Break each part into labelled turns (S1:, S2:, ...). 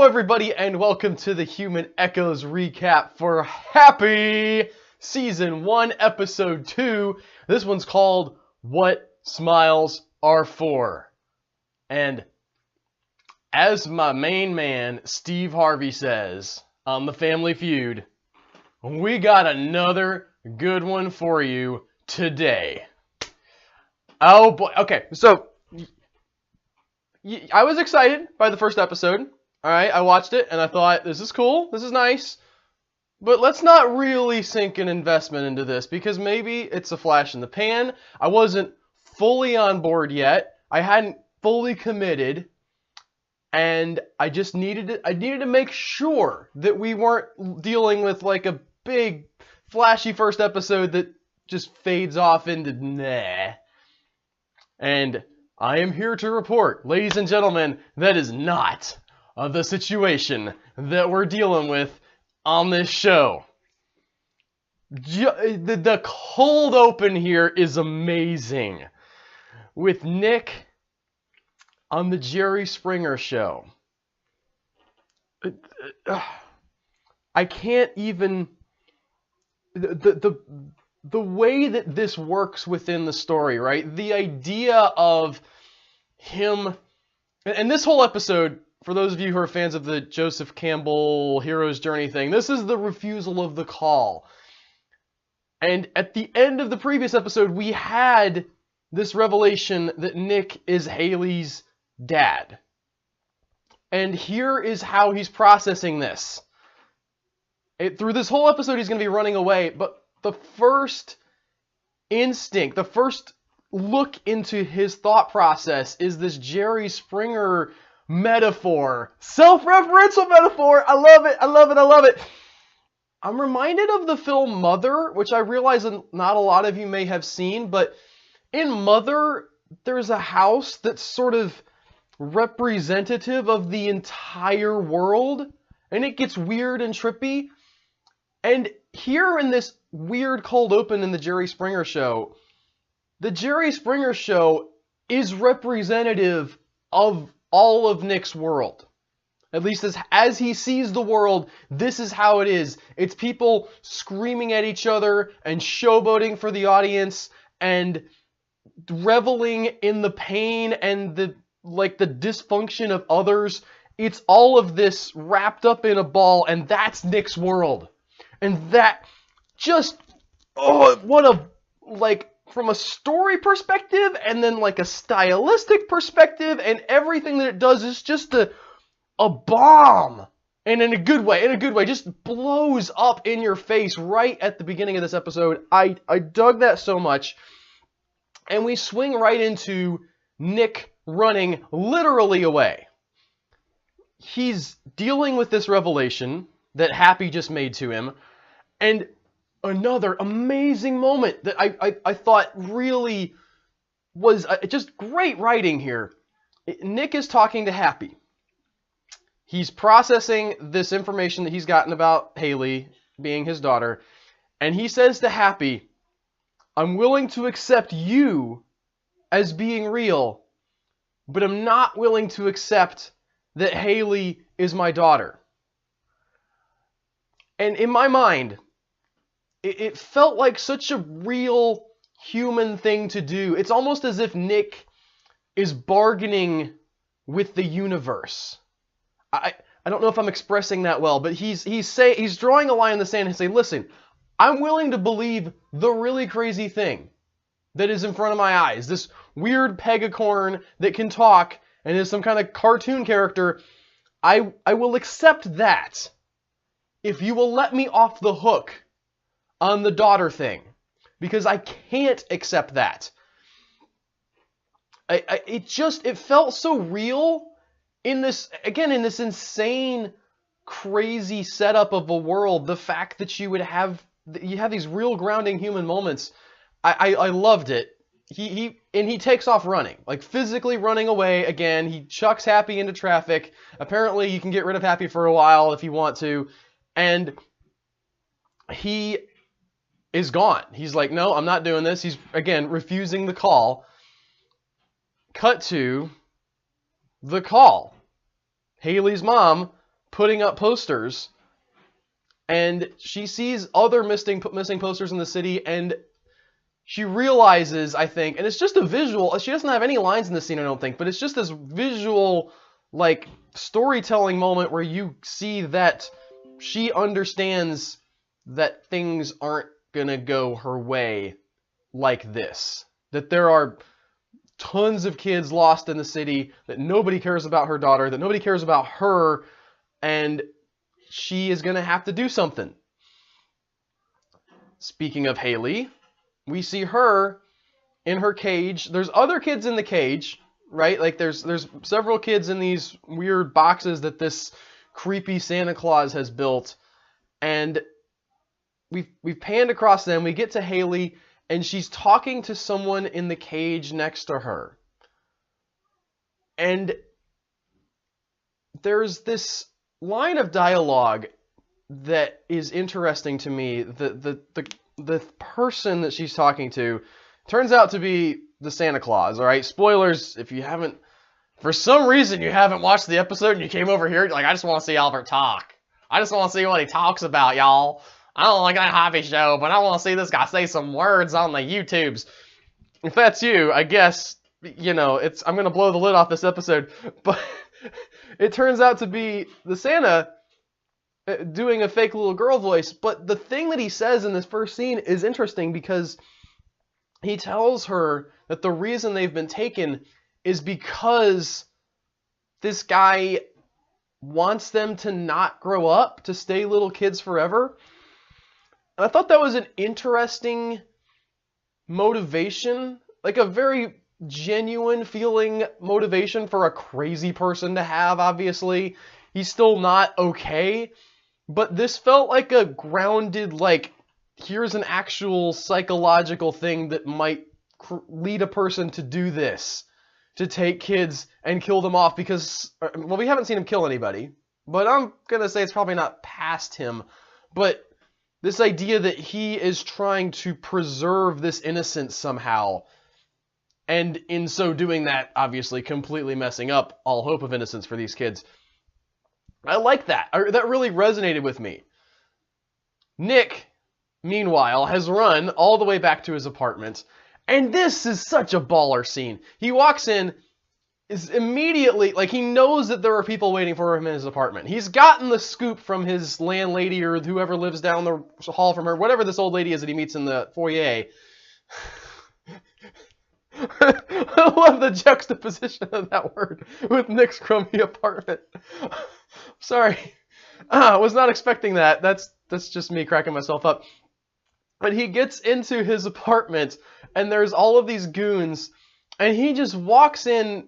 S1: everybody, and welcome to the Human Echoes recap for Happy Season 1, Episode 2. This one's called What Smiles Are For. And as my main man, Steve Harvey, says on The Family Feud, we got another good one for you today. Oh boy. Okay, so I was excited by the first episode. Alright, I watched it and I thought, this is cool, this is nice, but let's not really sink an investment into this because maybe it's a flash in the pan. I wasn't fully on board yet. I hadn't fully committed, and I just needed to make sure that we weren't dealing with like a big flashy first episode that just fades off into nah. And I am here to report, ladies and gentlemen, that is not the situation that we're dealing with on this show. The cold open here is amazing. With Nick on the Jerry Springer show. I can't even... The way that this works within the story, right? The idea of him... And this whole episode, for those of you who are fans of the Joseph Campbell Hero's Journey thing, this is the refusal of the call. And at the end of the previous episode, we had this revelation that Nick is Haley's dad. And here is how he's processing this. Through this whole episode, he's going to be running away, but the first instinct, the first look into his thought process is this Jerry Springer metaphor. Self-referential metaphor. I love it. I love it. I love it. I'm reminded of the film Mother, which I realize not a lot of you may have seen, but in Mother, there's a house that's sort of representative of the entire world, and it gets weird and trippy. And here in this weird cold open in the Jerry Springer show, the Jerry Springer show is representative of all of Nick's world. At least as he sees the world, this is how it is. It's people screaming at each other and showboating for the audience and reveling in the pain and the dysfunction of others. It's all of this wrapped up in a ball, and that's Nick's world. And that just, oh, what a, from a story perspective, and then like a stylistic perspective, and everything that it does is just a bomb. And in a good way, just blows up in your face right at the beginning of this episode. I dug that so much. And we swing right into Nick running literally away. He's dealing with this revelation that Happy just made to him. And another amazing moment that I thought really was just great writing here. Nick is talking to Happy. He's processing this information that he's gotten about Haley being his daughter. And he says to Happy, I'm willing to accept you as being real, but I'm not willing to accept that Haley is my daughter. And in my mind, it felt like such a real human thing to do. It's almost as if Nick is bargaining with the universe. I don't know if I'm expressing that well, but he's drawing a line in the sand and saying, listen, I'm willing to believe the really crazy thing that is in front of my eyes. This weird pegacorn that can talk and is some kind of cartoon character. I will accept that if you will let me off the hook on the daughter thing, because I can't accept that. It felt so real in this insane, crazy setup of a world. The fact that you have these real grounding human moments, I loved it. He takes off running, like physically running away again. He chucks Happy into traffic. Apparently you can get rid of Happy for a while if you want to. And he is gone. He's like, no, I'm not doing this. He's, again, refusing the call. Cut to the call. Haley's mom putting up posters, and she sees other missing posters in the city, and she realizes, I think, and it's just a visual, she doesn't have any lines in the scene, I don't think, but it's just this visual, like, storytelling moment where you see that she understands that things aren't gonna go her way like this. That there are tons of kids lost in the city, that nobody cares about her daughter, that nobody cares about her, and she is gonna have to do something. Speaking of Haley, we see her in her cage. There's other kids in the cage, right? Like there's several kids in these weird boxes that this creepy Santa Claus has built, and we've panned across them. We get to Haley, and she's talking to someone in the cage next to her. And there's this line of dialogue that is interesting to me. The person that she's talking to turns out to be the Santa Claus, all right? Spoilers, if you haven't, for some reason you haven't watched the episode and you came over here, like, I just want to see Albert talk. I just want to see what he talks about, y'all. I don't like that hobby show, but I want to see this guy say some words on the YouTubes. If that's you, I guess, you know, I'm going to blow the lid off this episode, but it turns out to be the Santa doing a fake little girl voice. But the thing that he says in this first scene is interesting, because he tells her that the reason they've been taken is because this guy wants them to not grow up, to stay little kids forever. And I thought that was an interesting motivation, like a very genuine feeling motivation for a crazy person to have, obviously. He's still not okay, but this felt like a grounded, like, here's an actual psychological thing that might lead a person to do this, to take kids and kill them off, because, well, we haven't seen him kill anybody, but I'm going to say it's probably not past him, but this idea that he is trying to preserve this innocence somehow, and in so doing that, obviously completely messing up all hope of innocence for these kids. I like that. That really resonated with me. Nick, meanwhile, has run all the way back to his apartment, and this is such a baller scene. He walks in, is immediately, like, he knows that there are people waiting for him in his apartment. He's gotten the scoop from his landlady or whoever lives down the hall from her, whatever this old lady is that he meets in the foyer. I love the juxtaposition of that word with Nick's crummy apartment. Sorry. I was not expecting that. That's just me cracking myself up. But he gets into his apartment, and there's all of these goons, and he just walks in.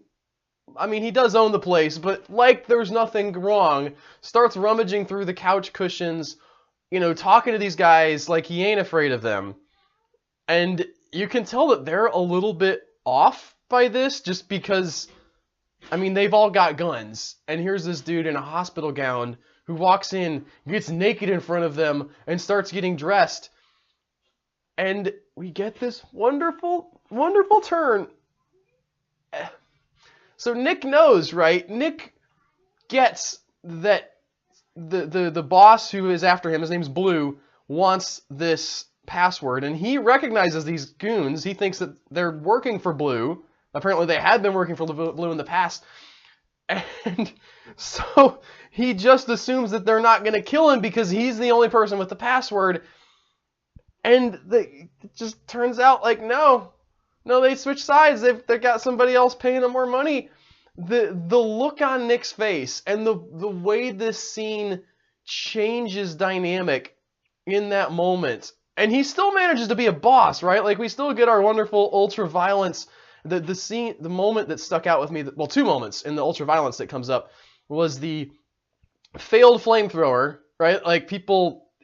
S1: I mean, he does own the place, but like there's nothing wrong, starts rummaging through the couch cushions, you know, talking to these guys like he ain't afraid of them. And you can tell that they're a little bit off by this, just because, I mean, they've all got guns. And here's this dude in a hospital gown who walks in, gets naked in front of them, and starts getting dressed. And we get this wonderful, wonderful turn. So Nick knows, right? Nick gets that the boss who is after him, his name's Blue, wants this password, and he recognizes these goons. He thinks that they're working for Blue. Apparently they had been working for Blue in the past. And so he just assumes that they're not going to kill him because he's the only person with the password. And it just turns out like, no, they switch sides. They've got somebody else paying them more money. The look on Nick's face and the way this scene changes dynamic in that moment. And he still manages to be a boss, right? Like, we still get our wonderful ultra-violence. The scene, the moment that stuck out with me, well, two moments in the ultra-violence that comes up was the failed flamethrower, right? Like,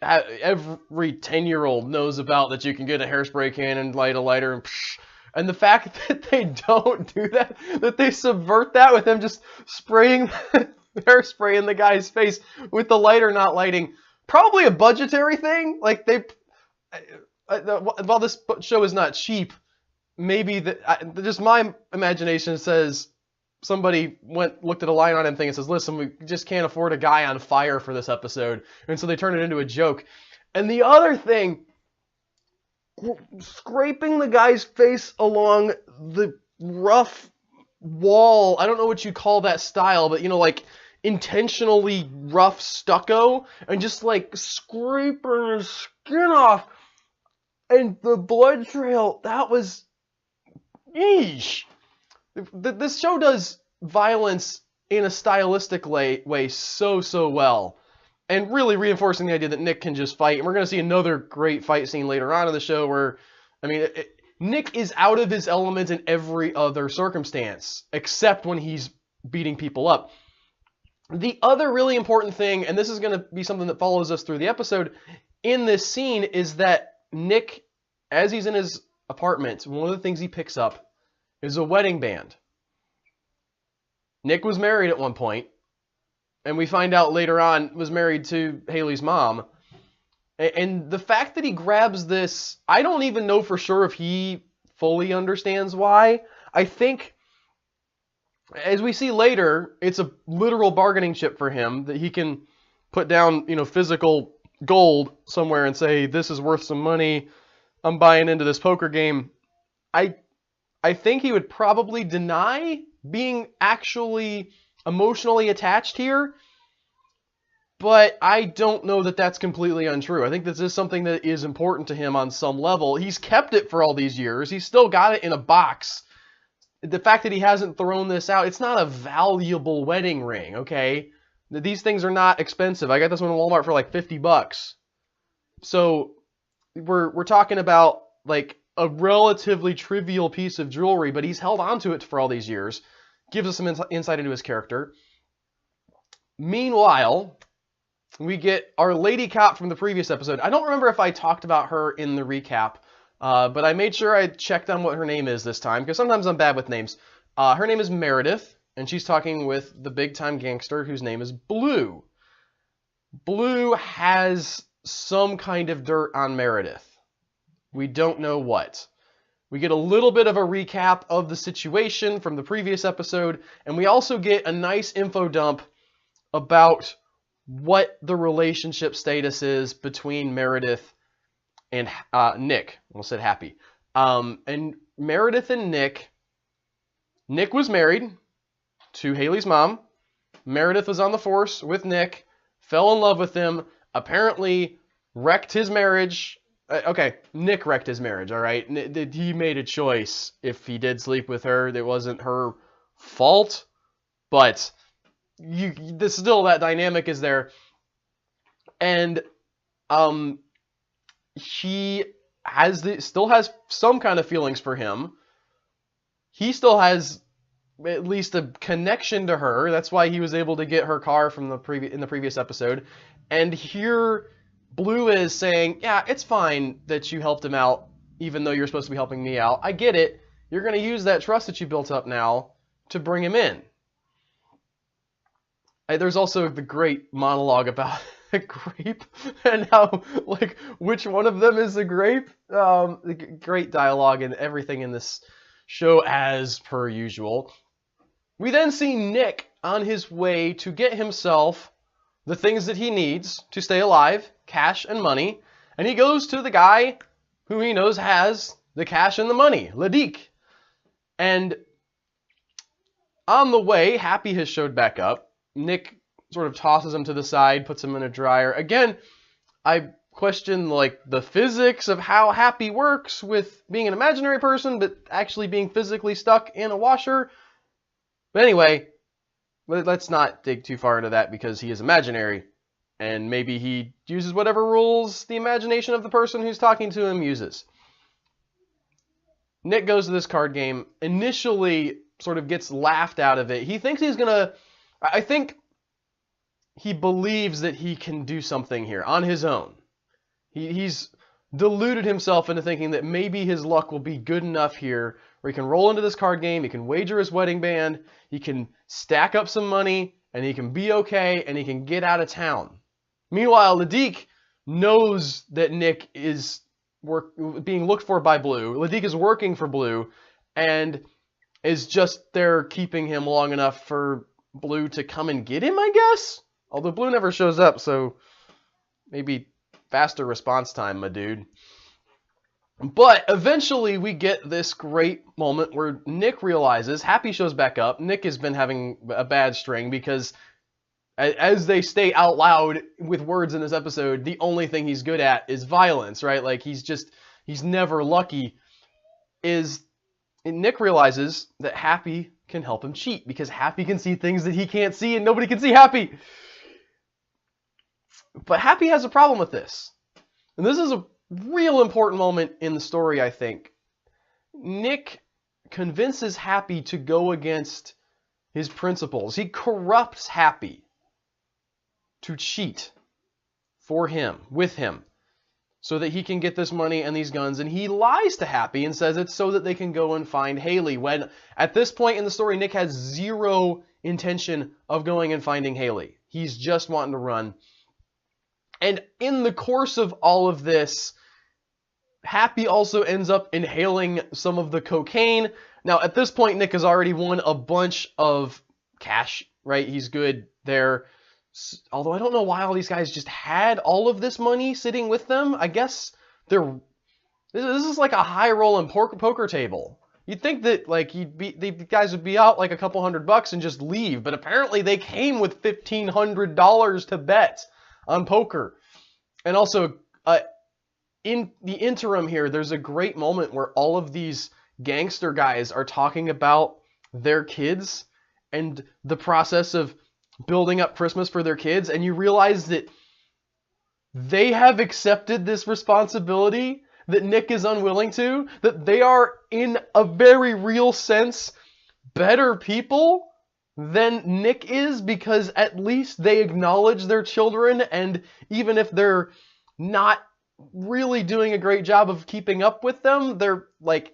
S1: every 10-year-old knows about that you can get a hairspray can and light a lighter and psh. And the fact that they don't do that, that they subvert that with them just spraying hairspray in the guy's face with the lighter not lighting, probably a budgetary thing. Like, while this show is not cheap, maybe just my imagination says somebody looked at a line on him thing and says, listen, we just can't afford a guy on fire for this episode. And so they turn it into a joke. And the other thing, scraping the guy's face along the rough wall, I don't know what you call that style, but, you know, like intentionally rough stucco, and just like scraping his skin off. And the blood trail, that was, yeesh. This show does violence in a stylistic way so well, and really reinforcing the idea that Nick can just fight. And we're going to see another great fight scene later on in the show where, I mean, Nick is out of his element in every other circumstance, except when he's beating people up. The other really important thing, and this is going to be something that follows us through the episode, in this scene is that Nick, as he's in his apartment, one of the things he picks up is a wedding band. Nick was married at one point, and we find out later on was married to Haley's mom. And the fact that he grabs this, I don't even know for sure if he fully understands why. I think, as we see later, it's a literal bargaining chip for him that he can put down, you know, physical gold somewhere and say, this is worth some money, I'm buying into this poker game. I think he would probably deny being actually emotionally attached here, but I don't know that that's completely untrue. I think this is something that is important to him on some level. He's kept it for all these years. He's still got it in a box. The fact that he hasn't thrown this out, it's not a valuable wedding ring, okay? These things are not expensive. I got this one in Walmart for like $50. So we're talking about like a relatively trivial piece of jewelry, but he's held on to it for all these years. Gives us some insight into his character. Meanwhile, we get our lady cop from the previous episode. I don't remember if I talked about her in the recap, but I made sure I checked on what her name is this time, because sometimes I'm bad with names. Her name is Meredith, and she's talking with the big-time gangster whose name is Blue. Blue has some kind of dirt on Meredith. We don't know what. We get a little bit of a recap of the situation from the previous episode, and we also get a nice info dump about what the relationship status is between Meredith and Nick. Almost said Happy. And Meredith and Nick was married to Haley's mom. Meredith was on the force with Nick, fell in love with him, apparently wrecked his marriage. Okay, Nick wrecked his marriage, all right? He made a choice. If he did sleep with her, it wasn't her fault, but still that dynamic is there. And she still has some kind of feelings for him. He still has at least a connection to her. That's why he was able to get her car from in the previous episode. And here Blue is saying, yeah, it's fine that you helped him out, even though you're supposed to be helping me out. I get it. You're going to use that trust that you built up now to bring him in. There's also the great monologue about a grape and how, like, which one of them is a grape. Great dialogue and everything in this show as per usual. We then see Nick on his way to get himself the things that he needs to stay alive, cash and money, and he goes to the guy who he knows has the cash and the money, Ledik. And on the way, Happy has showed back up. Nick sort of tosses him to the side, puts him in a dryer. Again, I question like the physics of how Happy works with being an imaginary person, but actually being physically stuck in a washer. But anyway, let's not dig too far into that because he is imaginary, and maybe he uses whatever rules the imagination of the person who's talking to him uses. Nick goes to this card game, initially sort of gets laughed out of it. He thinks he's gonna, I think he believes that he can do something here on his own. He's deluded himself into thinking that maybe his luck will be good enough here where he can roll into this card game, he can wager his wedding band, he can stack up some money, and he can be okay, and he can get out of town. Meanwhile, Ledik knows that Nick is being looked for by Blue. Ledik is working for Blue, and is just there keeping him long enough for Blue to come and get him, I guess? Although Blue never shows up, so maybe faster response time, my dude. But eventually we get this great moment where Nick realizes, Happy shows back up. Nick has been having a bad string because, as they state out loud with words in this episode, the only thing he's good at is violence, right? Like, he's never lucky. Nick realizes that Happy can help him cheat because Happy can see things that he can't see and nobody can see Happy. But Happy has a problem with this. And this is a real important moment in the story, I think. Nick convinces Happy to go against his principles. He corrupts Happy to cheat for him, with him, so that he can get this money and these guns. And he lies to Happy and says it's so that they can go and find Haley, when at this point in the story, Nick has zero intention of going and finding Haley. He's just wanting to run. And in the course of all of this, Happy also ends up inhaling some of the cocaine. Now, at this point, Nick has already won a bunch of cash, right? He's good there. Although I don't know why all these guys just had all of this money sitting with them. I guess this is like a high-rolling poker table. You'd think that like the guys would be out like a couple $100 and just leave, but apparently they came with $1,500 to bet on poker. And also, in the interim here, there's a great moment where all of these gangster guys are talking about their kids and the process of building up Christmas for their kids, and you realize that they have accepted this responsibility that Nick is unwilling to, that they are, in a very real sense, better people than Nick is, because at least they acknowledge their children, and even if they're not really doing a great job of keeping up with them, they're like,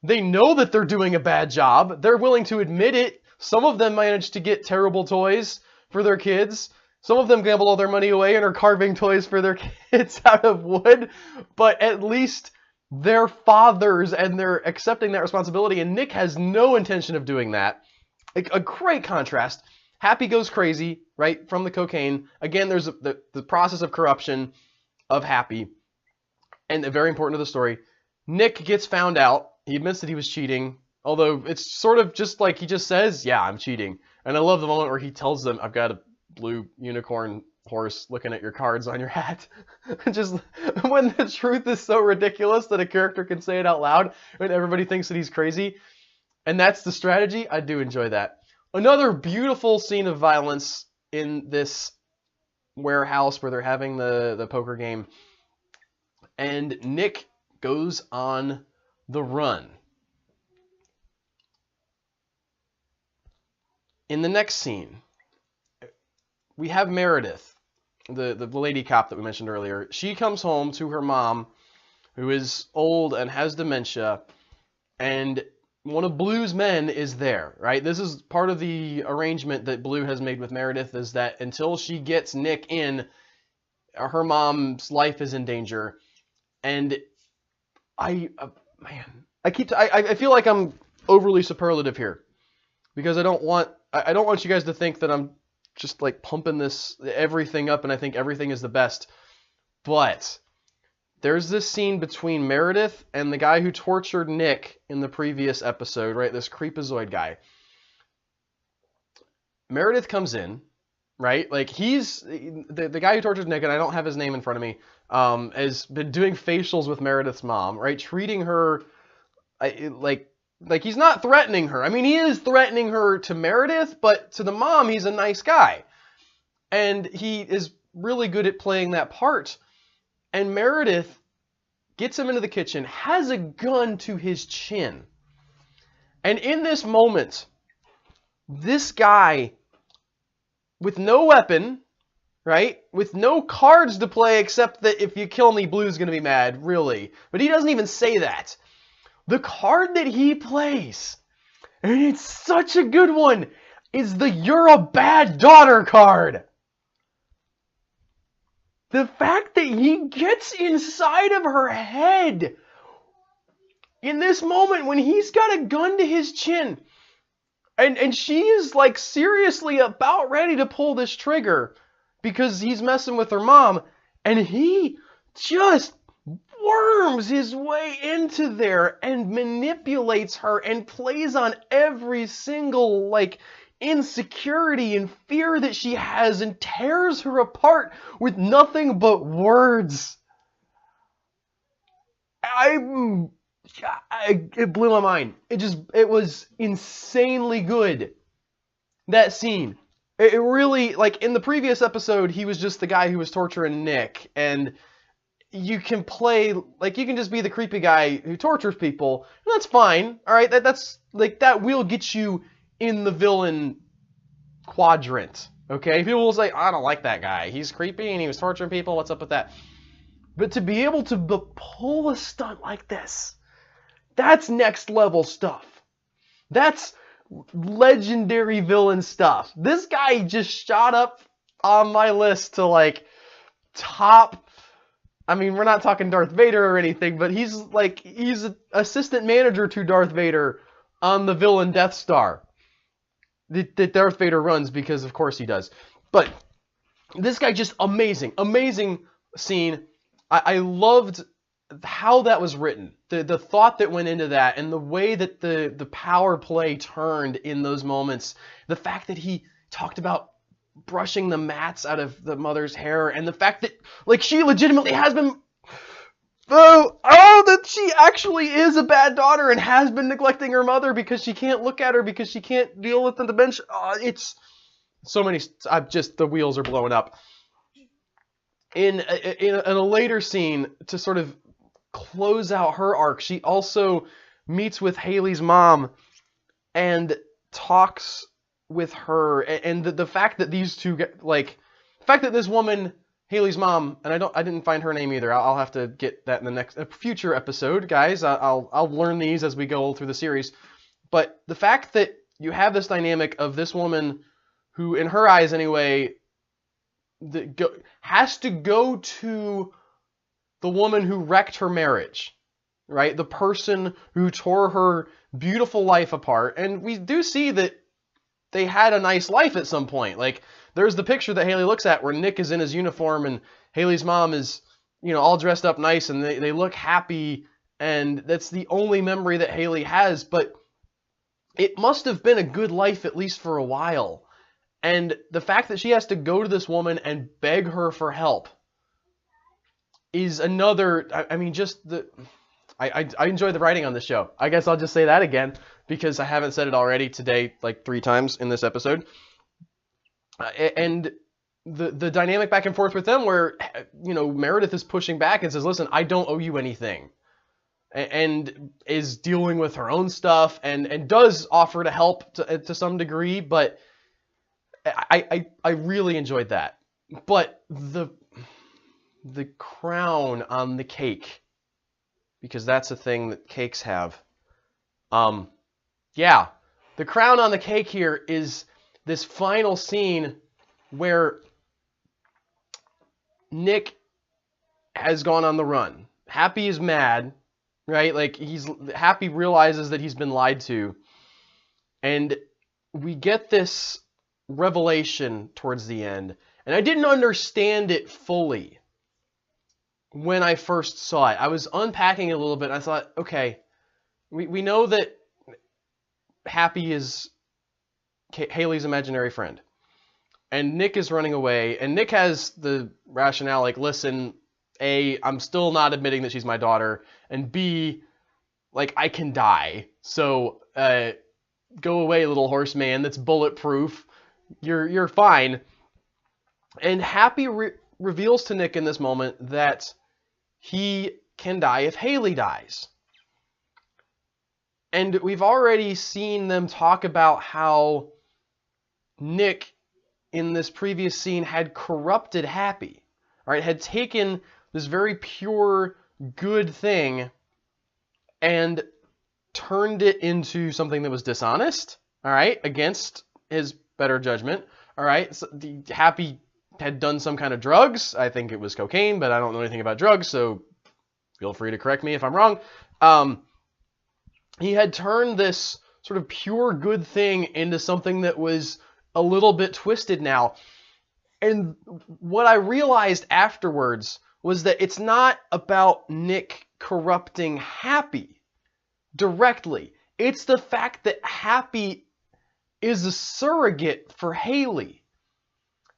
S1: they know that they're doing a bad job. They're willing to admit it. Some of them manage to get terrible toys for their kids. Some of them gamble all their money away and are carving toys for their kids out of wood. But at least they're fathers and they're accepting that responsibility. And Nick has no intention of doing that. A great contrast. Happy goes crazy, right, from the cocaine. Again, there's the process of corruption of Happy. And very important to the story, Nick gets found out. He admits that he was cheating, although it's sort of just like he just says, yeah, I'm cheating. And I love the moment where he tells them, I've got a blue unicorn horse looking at your cards on your hat. Just when the truth is so ridiculous that a character can say it out loud and everybody thinks that he's crazy. And that's the strategy. I do enjoy that. Another beautiful scene of violence in this warehouse where they're having the poker game. And Nick goes on the run. In the next scene, we have Meredith, the lady cop that we mentioned earlier. She comes home to her mom, who is old and has dementia, and one of Blue's men is there, right? This is part of the arrangement that Blue has made with Meredith, is that until she gets Nick in, her mom's life is in danger. And I feel like I'm overly superlative here, because I don't want you guys to think that I'm just like pumping everything up and I think everything is the best. But there's this scene between Meredith and the guy who tortured Nick in the previous episode, right? This creepazoid guy. Meredith comes in, right? Like, he's the guy who tortured Nick, and I don't have his name in front of me, has been doing facials with Meredith's mom, right? Treating her like he's not threatening her. I mean, he is threatening her to Meredith, but to the mom, he's a nice guy. And he is really good at playing that part. And Meredith gets him into the kitchen, has a gun to his chin. And in this moment, this guy, with no weapon, right? With no cards to play except that if you kill me, Blue's going to be mad, really. But he doesn't even say that. The card that he plays, and it's such a good one, is the "You're a Bad Daughter" card. The fact that he gets inside of her head in this moment when he's got a gun to his chin, and she is like seriously about ready to pull this trigger because he's messing with her mom, and he just worms his way into there and manipulates her and plays on every single like insecurity and fear that she has and tears her apart with nothing but words. It blew my mind. It was insanely good, that scene. It really, like, in the previous episode, he was just the guy who was torturing Nick, and you can play, like, you can just be the creepy guy who tortures people, and that's fine, alright? That's, like, that will get you in the villain quadrant, okay? People will say, I don't like that guy. He's creepy, and he was torturing people. What's up with that? But to be able to pull a stunt like this, that's next level stuff. That's legendary villain stuff. This guy just shot up on my list to like top. I mean, we're not talking Darth Vader or anything, but he's an assistant manager to Darth Vader on the villain Death Star that Darth Vader runs, because of course he does. But this guy, just amazing scene. I loved how that was written, the thought that went into that, and the way that the power play turned in those moments. The fact that he talked about brushing the mats out of the mother's hair, and the fact that like she legitimately has been that she actually is a bad daughter and has been neglecting her mother because she can't look at her because she can't deal with the dementia. It's so many. The wheels are blowing up. In a later scene, to sort of close out her arc, she also meets with Haley's mom and talks with her, and the fact that these two get, like, the fact that this woman, Haley's mom, and I didn't find her name either. I'll have to get that in the future episode, guys. I'll learn these as we go through the series. But the fact that you have this dynamic of this woman who, in her eyes anyway, has to go to the woman who wrecked her marriage, right? The person who tore her beautiful life apart. And we do see that they had a nice life at some point. Like, there's the picture that Haley looks at where Nick is in his uniform and Haley's mom is, all dressed up nice, and they look happy, and that's the only memory that Haley has. But it must have been a good life, at least for a while. And the fact that she has to go to this woman and beg her for help is another, I enjoy the writing on this show. I guess I'll just say that again, because I haven't said it already today, like 3 times in this episode. And the dynamic back and forth with them where, Meredith is pushing back and says, listen, I don't owe you anything. And is dealing with her own stuff and does offer to help to some degree, but I really enjoyed that. But the crown on the cake, because that's a thing that cakes have. The crown on the cake here is this final scene where Nick has gone on the run. Happy is mad, right? Like, Happy realizes that he's been lied to. And we get this revelation towards the end, and I didn't understand it fully when I first saw it. I was unpacking it a little bit, and I thought, okay, we know that Happy is Haley's imaginary friend, and Nick is running away, and Nick has the rationale like, listen, A, I'm still not admitting that she's my daughter, and B, like, I can die, so go away, little horseman that's bulletproof. You're fine. And Happy reveals to Nick in this moment that he can die if Haley dies. And we've already seen them talk about how Nick, in this previous scene, had corrupted Happy, right? Had taken this very pure, good thing and turned it into something that was dishonest, all right, against his better judgment, all right? So Happy had done some kind of drugs. I think it was cocaine, but I don't know anything about drugs, so feel free to correct me if I'm wrong. he had turned this sort of pure good thing into something that was a little bit twisted now. And what I realized afterwards was that it's not about Nick corrupting Happy directly. It's the fact that Happy is a surrogate for Haley.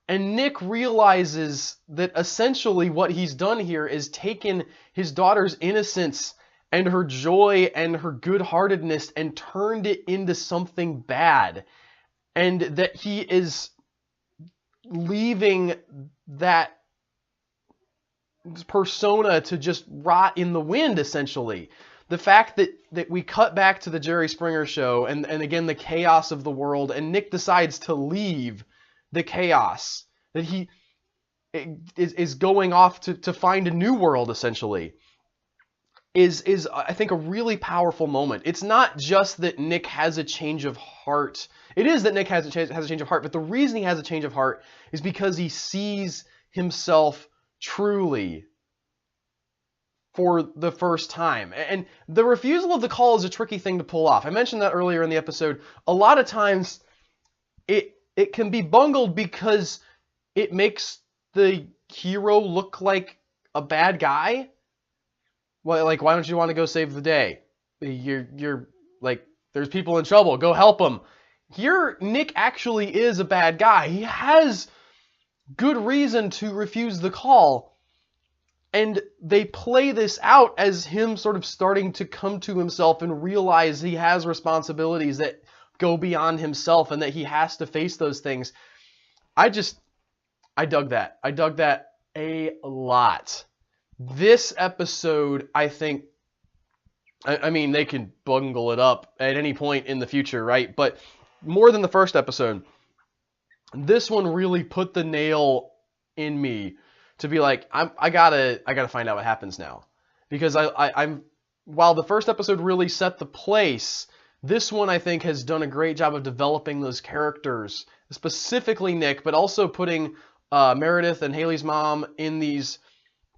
S1: And Nick realizes that essentially what he's done here is taken his daughter's innocence and her joy and her good-heartedness and turned it into something bad. And that he is leaving that persona to just rot in the wind, essentially. The fact that we cut back to the Jerry Springer show and again the chaos of the world, and Nick decides to leave the chaos, that he is going off to find a new world, essentially, is I think a really powerful moment. It's not just that Nick has a change of heart. It is that Nick has a change of heart, but the reason he has a change of heart is because he sees himself truly for the first time. And the refusal of the call is a tricky thing to pull off. I mentioned that earlier in the episode. A lot of times it can be bungled because it makes the hero look like a bad guy. Well, like, why don't you want to go save the day? You're like, there's people in trouble. Go help them. Here, Nick actually is a bad guy. He has good reason to refuse the call. And they play this out as him sort of starting to come to himself and realize he has responsibilities that go beyond himself and that he has to face those things. I dug that. I dug that a lot. This episode, I think, I mean, they can bungle it up at any point in the future, right? But more than the first episode, this one really put the nail in me to be like, I gotta find out what happens now. Because I'm while the first episode really set the place, this one I think has done a great job of developing those characters, specifically Nick, but also putting Meredith and Haley's mom in these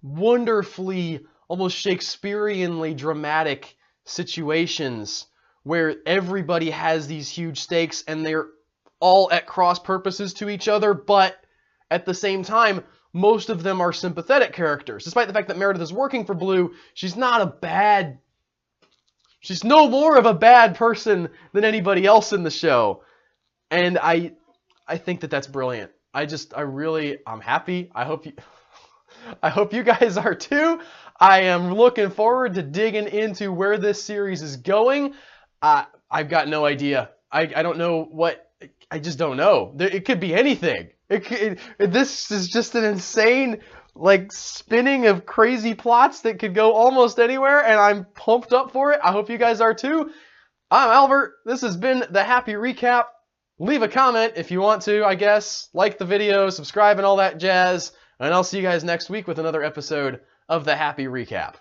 S1: wonderfully, almost Shakespeareanly dramatic situations where everybody has these huge stakes and they're all at cross purposes to each other, but at the same time, most of them are sympathetic characters. Despite the fact that Meredith is working for Blue, she's no more of a bad person than anybody else in the show. And I think that that's brilliant. I'm happy. I hope you guys are too. I am looking forward to digging into where this series is going. I've got no idea. I don't know what, I just don't know. It could be anything. This is just an insane, like, spinning of crazy plots that could go almost anywhere, and I'm pumped up for it. I hope you guys are too. I'm Albert. This has been The Happy Recap. Leave a comment if you want to, I guess. Like the video, subscribe, and all that jazz. And I'll see you guys next week with another episode of The Happy Recap.